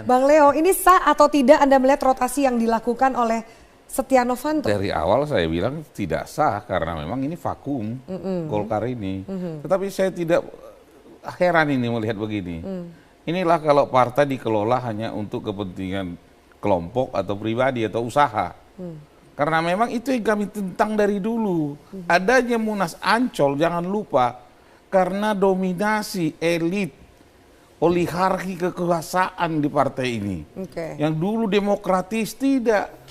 Bang Leo, ini sah atau tidak Anda melihat rotasi yang dilakukan oleh Setia Novanto? Dari awal saya bilang tidak sah karena memang ini vakum Golkar ini. Tetapi saya tidak heran ini melihat begini. Inilah kalau partai dikelola hanya untuk kepentingan kelompok atau pribadi atau usaha. Karena memang itu yang kami tentang dari dulu. Adanya Munas Ancol jangan lupa karena dominasi elit oligarki kekuasaan di partai ini. Yang dulu demokratis tidak.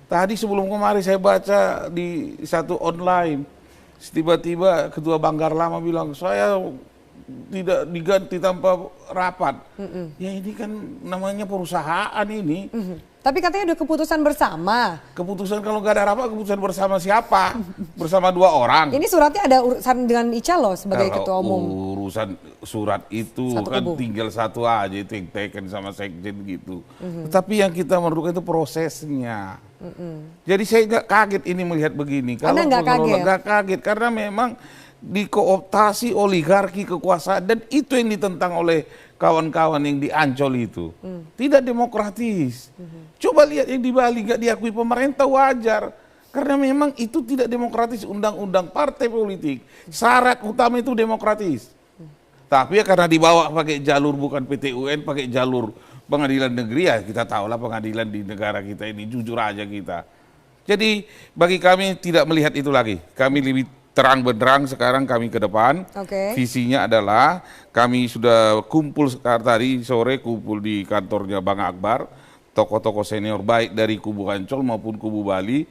Tadi sebelum kemarin saya baca di satu online, tiba-tiba Ketua Banggar Lama bilang, saya tidak diganti tanpa rapat. Ya ini kan namanya perusahaan ini. Tapi katanya udah keputusan bersama. Keputusan kalau nggak ada rapat, keputusan bersama siapa? Bersama dua orang. Ini suratnya ada urusan dengan Ica loh sebagai kalau Ketua Umum. Urusan surat itu Satu kan kubu. tinggal satu aja, itu yang teken sama sekjen gitu. Tetapi yang kita memerlukan itu prosesnya. Jadi saya nggak kaget ini melihat begini. Anda nggak kaget? Nggak kaget karena memang dikooptasi oligarki kekuasaan dan itu yang ditentang oleh kawan-kawan yang di Ancol itu. Tidak demokratis. Coba lihat yang di Bali nggak diakui pemerintah wajar. Karena memang itu tidak demokratis, undang-undang partai politik. Syarat utama itu demokratis. Tapi ya karena dibawa pakai jalur bukan PT UN, pakai jalur pengadilan negeri, ya kita tahulah pengadilan di negara kita ini, jujur aja kita. Jadi bagi kami tidak melihat itu lagi. Kami lebih terang benderang sekarang kami ke depan. Visinya adalah kami sudah kumpul sekarang tadi sore, kumpul di kantornya Bang Akbar, tokoh-tokoh senior baik dari kubu Ancol maupun kubu Bali.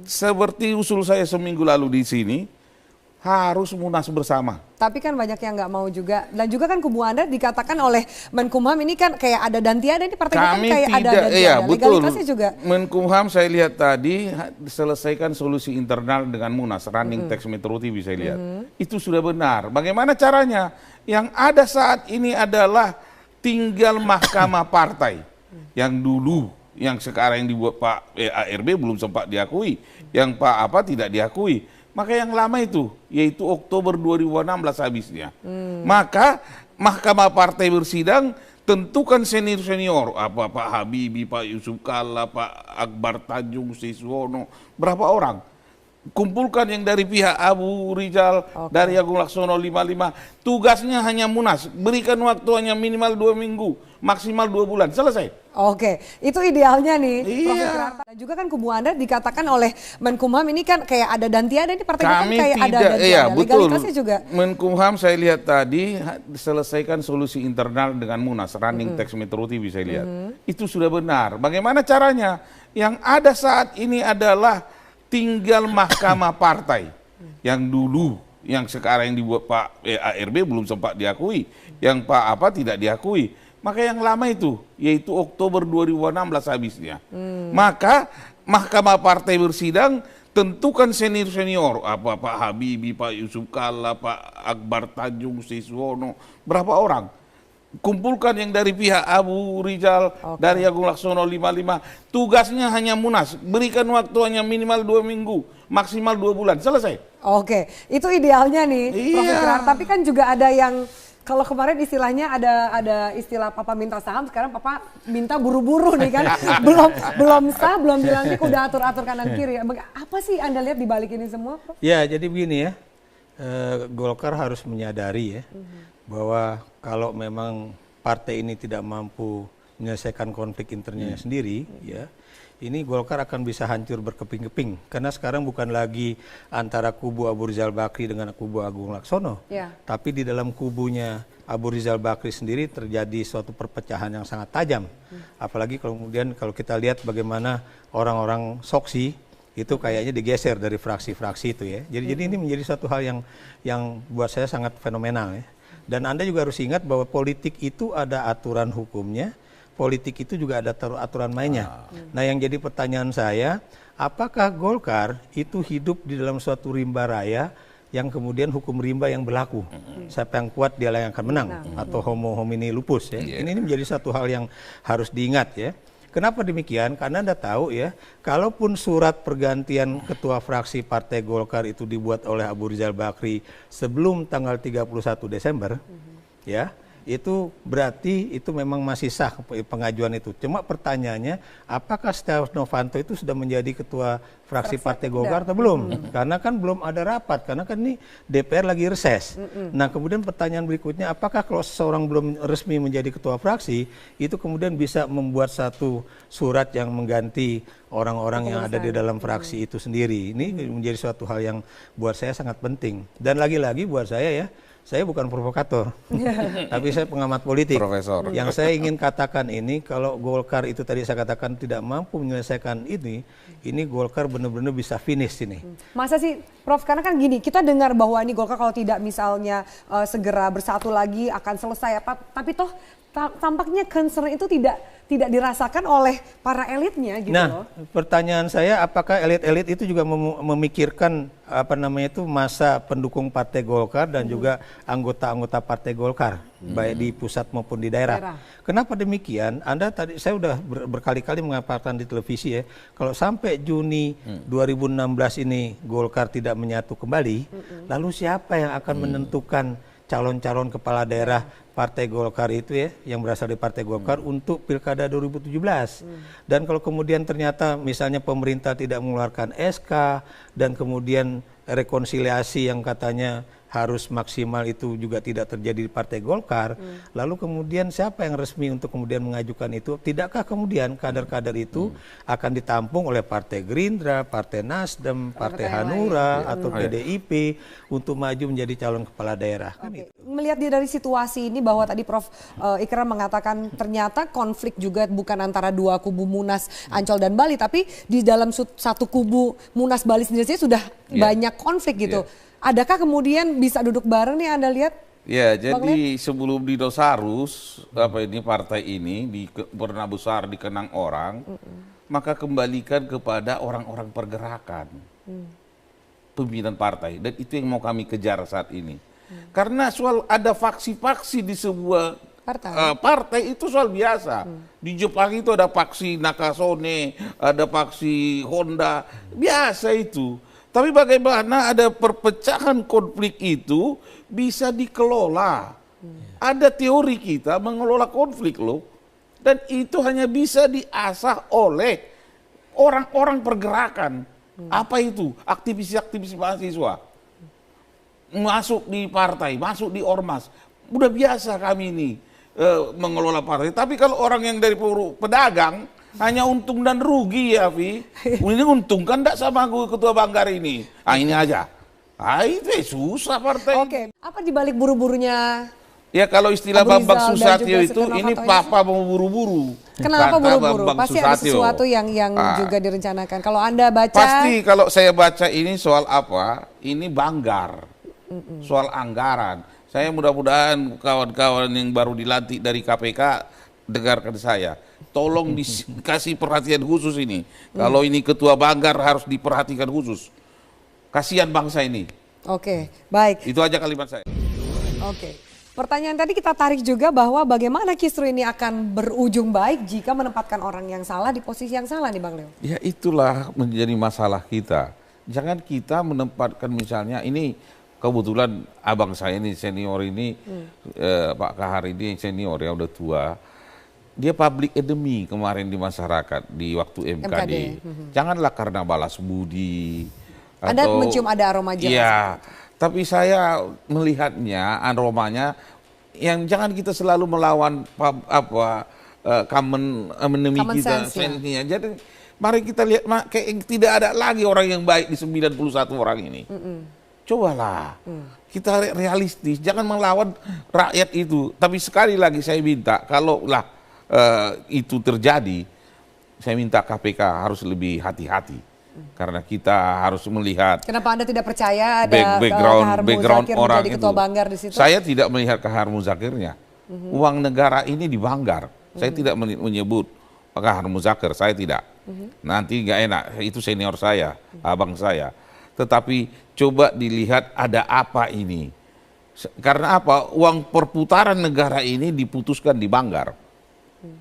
Seperti usul saya seminggu lalu di sini, harus munas bersama. Tapi kan banyak yang nggak mau juga. Dan juga kan kubu Anda dikatakan oleh Menkumham ini kan kayak ada dan tiada, ini partai kan kayak ada dan tiada. Iya, betul. Legalitasnya juga. Menkumham saya lihat tadi selesaikan solusi internal dengan munas, running text Metro TV saya lihat. Itu sudah benar. Bagaimana caranya? Yang ada saat ini adalah tinggal mahkamah partai. Yang dulu, yang sekarang yang dibuat Pak ARB belum sempat diakui. Yang Pak apa tidak diakui. Maka yang lama itu, yaitu Oktober 2016 habisnya. Maka Mahkamah Partai bersidang, tentukan senior-senior, apa Pak Habibie, Pak Yusuf Kalla, Pak Akbar Tanjung, Siswono, berapa orang. Kumpulkan yang dari pihak Abu Rizal, dari Agung Laksono 55. Tugasnya hanya munas, berikan waktu hanya minimal 2 minggu, maksimal 2 bulan, selesai. Itu idealnya nih. Iya. Dan juga kan kubu Anda dikatakan oleh Menkumham ini kan kayak ada dan tiada, ini partai kan Kami kayak ada tidak, dan tiada. iya, betul. Legalitasnya juga. Menkumham saya lihat tadi selesaikan solusi internal dengan munas, running text Metro TV saya lihat. Itu sudah benar. Bagaimana caranya? Yang ada saat ini adalah tinggal mahkamah partai. Yang dulu, yang sekarang yang dibuat Pak ARB belum sempat diakui. Yang Pak apa tidak diakui. Maka yang lama itu, yaitu Oktober 2016 habisnya. Maka Mahkamah Partai bersidang, tentukan senior-senior, apa Pak Habibie, Pak Yusuf Kalla, Pak Akbar Tanjung, Siswono, berapa orang. Kumpulkan yang dari pihak Abu Rizal, dari Agung Laksono 55. Tugasnya hanya munas, berikan waktu hanya minimal 2 minggu, maksimal 2 bulan, selesai. Itu idealnya nih. Iya. Tapi kan juga ada yang, kalau kemarin istilahnya ada istilah Papa minta saham, sekarang Papa minta buru-buru nih kan. belum sah, belum dilantik, udah atur-atur kanan kiri. Apa sih Anda lihat di balik ini semua, Prof? Ya, jadi begini ya, Golkar harus menyadari ya, bahwa kalau memang partai ini tidak mampu menyelesaikan konflik internalnya sendiri, ya, ini Golkar akan bisa hancur berkeping-keping. Karena sekarang bukan lagi antara kubu Abu Rizal Bakri dengan kubu Agung Laksono. Tapi di dalam kubunya Abu Rizal Bakri sendiri terjadi suatu perpecahan yang sangat tajam. Apalagi kemudian kalau kita lihat bagaimana orang-orang Soksi itu kayaknya digeser dari fraksi-fraksi itu ya. Jadi ini menjadi satu hal yang buat saya sangat fenomenal ya. Dan Anda juga harus ingat bahwa politik itu ada aturan hukumnya. Politik itu juga ada aturan mainnya. Nah, yang jadi pertanyaan saya, apakah Golkar itu hidup di dalam suatu rimba raya yang kemudian hukum rimba yang berlaku? Siapa yang kuat dialah yang akan menang, atau homo homini lupus ya. Ini menjadi satu hal yang harus diingat ya. Kenapa demikian? Karena Anda tahu ya, kalaupun surat pergantian ketua fraksi Partai Golkar itu dibuat oleh Abu Rizal Bakri sebelum tanggal 31 Desember, ya, itu berarti itu memang masih sah pengajuan itu. Cuma pertanyaannya, apakah Setia Novanto itu sudah menjadi ketua fraksi Partai Golkar atau belum? Karena kan belum ada rapat, karena kan ini DPR lagi reses. Nah kemudian pertanyaan berikutnya, apakah kalau seseorang belum resmi menjadi ketua fraksi, itu kemudian bisa membuat satu surat yang mengganti orang-orang yang ada di dalam fraksi itu sendiri. Ini menjadi suatu hal yang buat saya sangat penting. Dan lagi-lagi buat saya bukan provokator, tapi saya pengamat politik. Profesor. Yang saya ingin katakan ini, kalau Golkar itu tadi saya katakan tidak mampu menyelesaikan ini Golkar benar-benar bisa finish ini. Masa sih, Prof? Karena kan gini, kita dengar bahwa ini Golkar kalau tidak misalnya segera bersatu lagi akan selesai apa, tapi toh tampaknya concern itu tidak dirasakan oleh para elitnya gitu loh. Pertanyaan saya, apakah elit-elit itu juga memikirkan masa pendukung Partai Golkar dan juga anggota-anggota Partai Golkar, baik di pusat maupun di daerah. Kenapa demikian? Anda tadi, saya sudah berkali-kali mengatakan di televisi ya, kalau sampai Juni 2016 ini Golkar tidak menyatu kembali, lalu siapa yang akan menentukan calon-calon kepala daerah Partai Golkar itu ya, yang berasal dari Partai Golkar untuk Pilkada 2017. Dan kalau kemudian ternyata misalnya pemerintah tidak mengeluarkan SK dan kemudian rekonsiliasi yang katanya harus maksimal itu juga tidak terjadi di Partai Golkar, lalu kemudian siapa yang resmi untuk kemudian mengajukan itu? Tidakkah kemudian kader-kader itu akan ditampung oleh Partai Gerindra, Partai Nasdem, Partai Hanura, atau PDIP untuk maju menjadi calon kepala daerah? Melihat dari situasi ini bahwa tadi Prof. Ikrar mengatakan ternyata konflik juga bukan antara dua kubu Munas, Ancol dan Bali, tapi di dalam satu kubu Munas Bali sendiri sudah banyak konflik gitu. Adakah kemudian bisa duduk bareng nih Anda lihat? Ya, jadi sebelum didosarus partai ini pernah besar dikenang orang, maka kembalikan kepada orang-orang pergerakan, pimpinan partai, dan itu yang mau kami kejar saat ini. Karena soal ada faksi-faksi di sebuah partai itu soal biasa. Di Jepang itu ada faksi Nakasone, ada faksi Honda, biasa itu. Tapi bagaimana ada perpecahan konflik itu bisa dikelola. Ada teori kita mengelola konflik loh. Dan itu hanya bisa diasah oleh orang-orang pergerakan. Apa itu? Aktivis-aktivis mahasiswa. Masuk di partai, masuk di ormas. Udah biasa kami ini mengelola partai. Tapi kalau orang yang dari pedagang, hanya untung dan rugi ya, Vi. Ini untung kan enggak sama gue ketua Banggar ini. Ini aja. Itu susah partai. Oke, apa dibalik buru-burunya? Ya kalau istilah Bambang Susatyo itu, ini papa mau buru-buru. Kenapa buru-buru? Pasti ada sesuatu yang juga direncanakan. Kalau Anda baca. Pasti kalau saya baca ini soal apa, ini Banggar. Soal anggaran. Saya mudah-mudahan kawan-kawan yang baru dilantik dari KPK dengarkan saya. Tolong dikasih perhatian khusus ini. Kalau ini ketua Banggar harus diperhatikan khusus. Kasihan bangsa ini. Oke, baik. Itu aja kalimat saya. Oke. Pertanyaan tadi kita tarik juga bahwa bagaimana kisru ini akan berujung baik jika menempatkan orang yang salah di posisi yang salah nih Bang Leo? Ya itulah menjadi masalah kita. Jangan kita menempatkan misalnya ini kebetulan abang saya ini senior ini, Pak Kahar ini senior ya udah tua. Dia public enemy kemarin di masyarakat di waktu MKD. Janganlah karena balas budi. Anda mencium ada aroma jahat. Iya, tapi saya melihatnya aromanya yang jangan kita selalu melawan common enemy kita. Jadi mari kita lihat kayak tidak ada lagi orang yang baik di 91 orang ini. Cobalah kita realistis, jangan melawan rakyat itu. Tapi sekali lagi saya minta kalau itu terjadi, saya minta KPK harus lebih hati-hati. Karena kita harus melihat. Kenapa Anda tidak percaya ada background orang menjadi ketua Banggar di situ? Saya tidak melihat Kahar Muzakirnya. Uang negara ini di Banggar. Saya tidak menyebut Kahar Muzakir, saya tidak. Nanti nggak enak, itu senior saya, abang saya. Tetapi coba dilihat ada apa ini. Karena apa? Uang perputaran negara ini diputuskan di Banggar.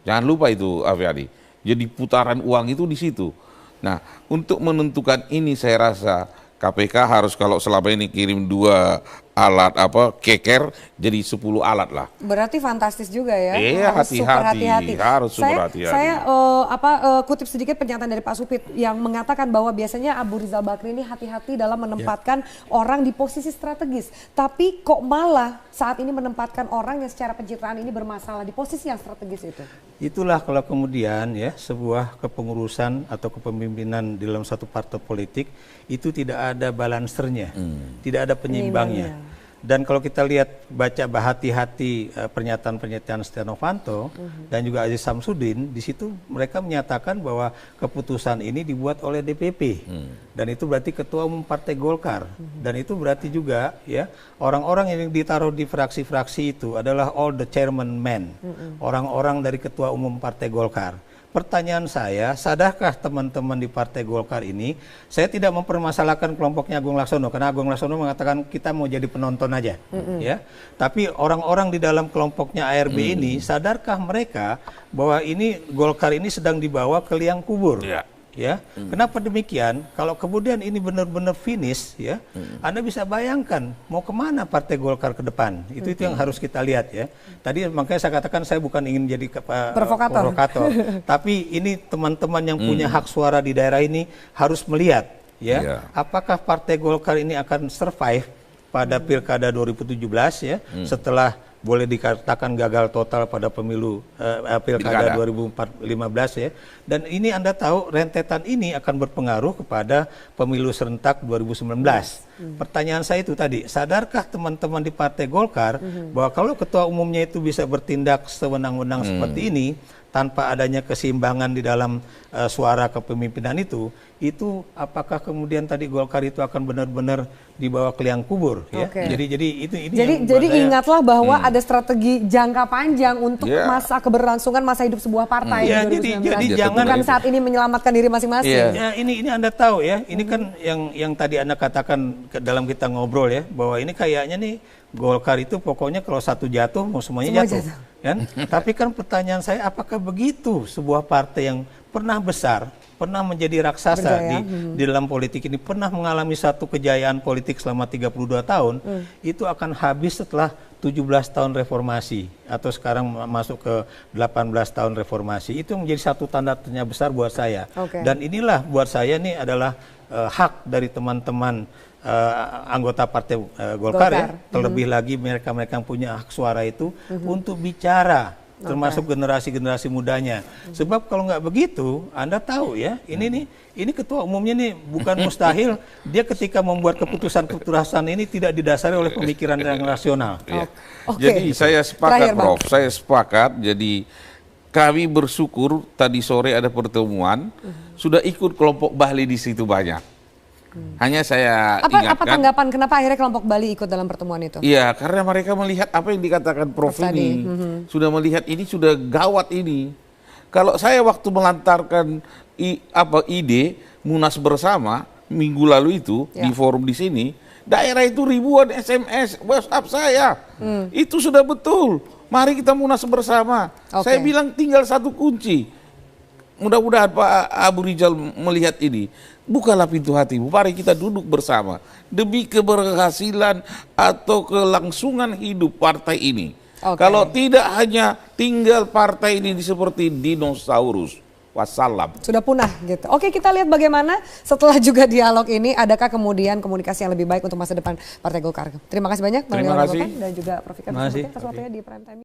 Jangan lupa itu, Afiadi. Jadi putaran uang itu di situ. Nah, untuk menentukan ini saya rasa KPK harus kalau selama ini kirim 2 alat keker jadi 10 alat lah. Berarti fantastis juga ya. Iya, harus super hati-hati. Harus super hati-hati. Saya kutip sedikit pernyataan dari Pak Supit yang mengatakan bahwa biasanya Abu Rizal Bakri ini hati-hati dalam menempatkan orang di posisi strategis. Tapi kok malah saat ini menempatkan orang yang secara pencitraan ini bermasalah di posisi yang strategis itu. Itulah kalau kemudian ya sebuah kepengurusan atau kepemimpinan di dalam satu partai politik itu tidak ada balansernya, tidak ada penyeimbangnya. Dan kalau kita lihat baca hati-hati pernyataan-pernyataan Setia Novanto dan juga Aziz Samsudin, di situ mereka menyatakan bahwa keputusan ini dibuat oleh DPP dan itu berarti Ketua Umum Partai Golkar dan itu berarti juga ya orang-orang yang ditaruh di fraksi-fraksi itu adalah all the chairman men, orang-orang dari Ketua Umum Partai Golkar. Pertanyaan saya, sadarkah teman-teman di Partai Golkar ini, saya tidak mempermasalahkan kelompoknya Agung Laksono, karena Agung Laksono mengatakan kita mau jadi penonton aja, ya. Tapi orang-orang di dalam kelompoknya ARB ini, sadarkah mereka bahwa ini Golkar ini sedang dibawa ke liang kubur? Ya, kenapa demikian? Kalau kemudian ini benar-benar finish, ya, Anda bisa bayangkan mau kemana Partai Golkar ke depan. Itu yang harus kita lihat ya. Tadi makanya saya katakan saya bukan ingin jadi provokator, tapi ini teman-teman yang punya hak suara di daerah ini harus melihat, ya, apakah Partai Golkar ini akan survive pada Pilkada 2017 ya, setelah boleh dikatakan gagal total pada pemilu Pilkada 2015 ya. Dan ini Anda tahu rentetan ini akan berpengaruh kepada pemilu serentak 2019. Pertanyaan saya itu tadi, sadarkah teman-teman di Partai Golkar bahwa kalau ketua umumnya itu bisa bertindak sewenang-wenang seperti ini tanpa adanya keseimbangan di dalam suara kepemimpinan itu apakah kemudian tadi Golkar itu akan benar-benar dibawa ke liang kubur ya. Jadi ingatlah bahwa ada strategi jangka panjang untuk masa keberlangsungan masa hidup sebuah partai. Jadi jangan bukan saat ini menyelamatkan diri masing-masing. Ya, ini Anda tahu ya, ini kan yang tadi Anda katakan dalam kita ngobrol ya, bahwa ini kayaknya nih Golkar itu pokoknya kalau satu jatuh mau semuanya jatuh. Kan? Tapi kan pertanyaan saya, apakah begitu sebuah partai yang pernah besar, pernah menjadi raksasa di dalam politik ini, pernah mengalami satu kejayaan politik selama 32 tahun, itu akan habis setelah 17 tahun reformasi atau sekarang masuk ke 18 tahun reformasi. Itu menjadi satu tanda tanya besar buat saya. Dan inilah buat saya nih adalah hak dari teman-teman anggota Partai Golkar ya, terlebih lagi mereka-mereka yang punya hak suara itu untuk bicara, termasuk generasi-generasi mudanya. Sebab kalau nggak begitu, Anda tahu ya, ini ketua umumnya nih bukan mustahil dia ketika membuat keputusan-keputusan ini tidak didasari oleh pemikiran yang rasional. Jadi saya sepakat, Prof. Saya sepakat. Jadi kami bersyukur tadi sore ada pertemuan, sudah ikut kelompok Bali di situ banyak. Hanya saya ingatkan. Apa tanggapan kenapa akhirnya kelompok Bali ikut dalam pertemuan itu? Iya, karena mereka melihat apa yang dikatakan Prof ini. Sudah melihat ini sudah gawat ini. Kalau saya waktu melantarkan ide Munas Bersama minggu lalu itu di forum di sini, daerah itu ribuan SMS, WhatsApp saya. Itu sudah betul. Mari kita Munas Bersama. Saya bilang tinggal satu kunci. Mudah-mudahan Pak Abu Rizal melihat ini. Bukalah pintu hatimu, mari kita duduk bersama demi keberhasilan atau kelangsungan hidup partai ini. Kalau tidak hanya tinggal partai ini seperti dinosaurus. Wassalam. Sudah punah gitu. Oke, kita lihat bagaimana setelah juga dialog ini, adakah kemudian komunikasi yang lebih baik untuk masa depan Partai Golkar. Terima kasih banyak Bang Dewan dan juga Prof. Ikam atas waktunya di Prime Time.